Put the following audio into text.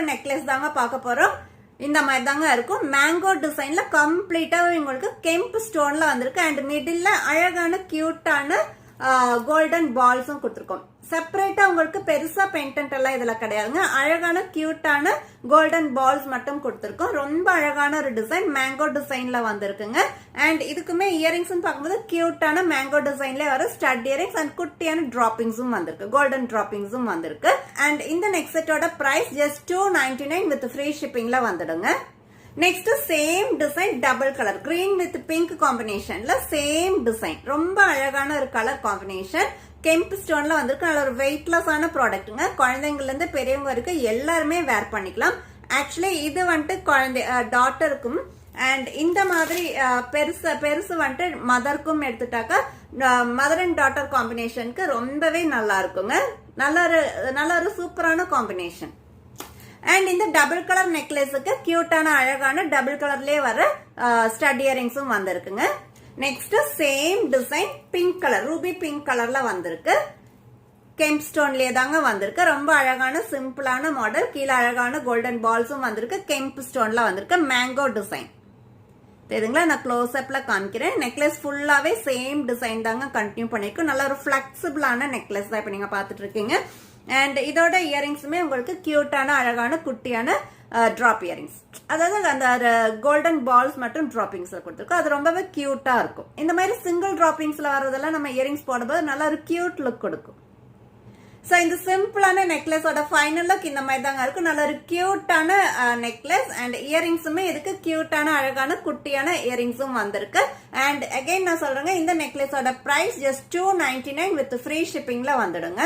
ஒரு நெக்லஸ் தாங்க பார்க்க போறோம். இந்த மாதிரி தாங்க இருக்கும். மேங்கோ டிசைன்ல கம்ப்ளீட்டாவே உங்களுக்கு கெம்ப் ஸ்டோன்ல வந்திருக்கு. அண்ட் மிடில்ல அழகான கியூட்டான கோல்டன் பால்ஸும் கொடுத்துருக்கோம். செப்பரேட்டா உங்களுக்கு பெருசா பென்டென்ட் எல்லாம் இதுல கிடையாதுங்க. அழகான கியூட்டான கோல்டன் பால்ஸ் மட்டும் கொடுத்துருக்கோம். ரொம்ப அழகான ஒரு டிசைன் மேங்கோ டிசைன்ல வந்திருக்குங்க. அண்ட் இதுக்குமே இயரிங்ஸ் பார்க்கும்போது கியூட்டான மேங்கோ டிசைன்ல வர ஸ்டட் இயரிங்ஸ் அண்ட் குட்டியான டிராப்பிங்ஸும் வந்திருக்கு. கோல்டன் டிராப்பிங்ஸும் வந்திருக்கு. அண்ட் இந்த நெக் செட்டோட பிரைஸ் ஜஸ்ட் $299 வித் ஃப்ரீ ஷிப்பிங்ல வந்துடுங்க. Next same design double colour green with pink காம்பினேஷன்ல சேம் டிசைன் ரொம்ப அழகான ஒரு கலர் காம்பினேஷன் கெம்ப் ஸ்டோன்ல வந்திருக்கு. நல்ல ஒரு வெயிட்லெஸ்ஸான ப்ராடக்ட்டுங்க. குழந்தைங்கள்ல இருந்து பெரியவங்க வரைக்கும் எல்லாருமே வேர் பண்ணிக்கலாம். ஆக்சுவலி இது வந்துட்டு குழந்தை டாட்டருக்கும் அண்ட் இந்த மாதிரி பெருசு வந்துட்டு மதருக்கும் எடுத்துட்டாக்கா மதர் அண்ட் டாட்டர் காம்பினேஷனுக்கு ரொம்பவே நல்லா இருக்குங்க. நல்ல ஒரு சூப்பரான காம்பினேஷன். அண்ட் இந்த டபுள் கலர் நெக்லஸுக்கு கியூட்டான அழகான டபுள் கலர்லயே வர ஸ்டட் இயரிங்ஸும் வந்திருக்குங்க. Next same design pink colour Ruby pink கலர்ல வந்திருக்கு. கெம்ப் ஸ்டோன்லயே தாங்க வந்திருக்கு. ரொம்ப அழகான சிம்பிளான மாடல். கீழே அழகான கோல்டன் பால்ஸும் வந்திருக்கு. கெம்ப் ஸ்டோன்ல வந்திருக்கு. மேங்கோ டிசைன் தெரியுதுங்களா? நான் க்ளோஸ் அப்ல காமிக்கிறேன். நெக்லஸ் ஃபுல்லாவே சேம் டிசைன் தாங்க கண்டினியூ பண்ணிருக்கும். நல்ல ஒரு பிளெக்சிபிளான நெக்லஸ் தான் இப்ப நீங்க பாத்துட்டு இருக்கீங்க. அண்ட் இதோட இயரிங்ஸுமே உங்களுக்கு கியூட்டான அழகான குட்டியான டிராப் இயரிங்ஸ், அதாவது அந்த கோல்டன் பால்ஸ் மற்றும் டிராப்பிங்ஸ்ல கொடுத்துருக்கோம். அது ரொம்பவே கியூட்டா இருக்கும். இந்த மாதிரி சிங்கிள் டிராப்பிங்ஸ்ல வர்றதெல்லாம் நம்ம இயரிங்ஸ் போடும்போது நல்ல ஒரு கியூட் லுக் கொடுக்கும். சோ இந்த சிம்பிளான நெக்லஸோட ஃபைனல் லுக் இந்த மாதிரி தாங்க இருக்கும். நல்ல ஒரு கியூட்டான நெக்லஸ் அண்ட் இயரிங்ஸுமே இதுக்கு கியூட்டான அழகான குட்டியான இயரிங்ஸும் வந்திருக்கு. அண்ட் அகைன் நான் சொல்றேங்க, இந்த நெக்லஸோட பிரைஸ் ஜஸ்ட் $299 வித் ஃப்ரீ ஷிப்பிங்ல வந்துடுங்க.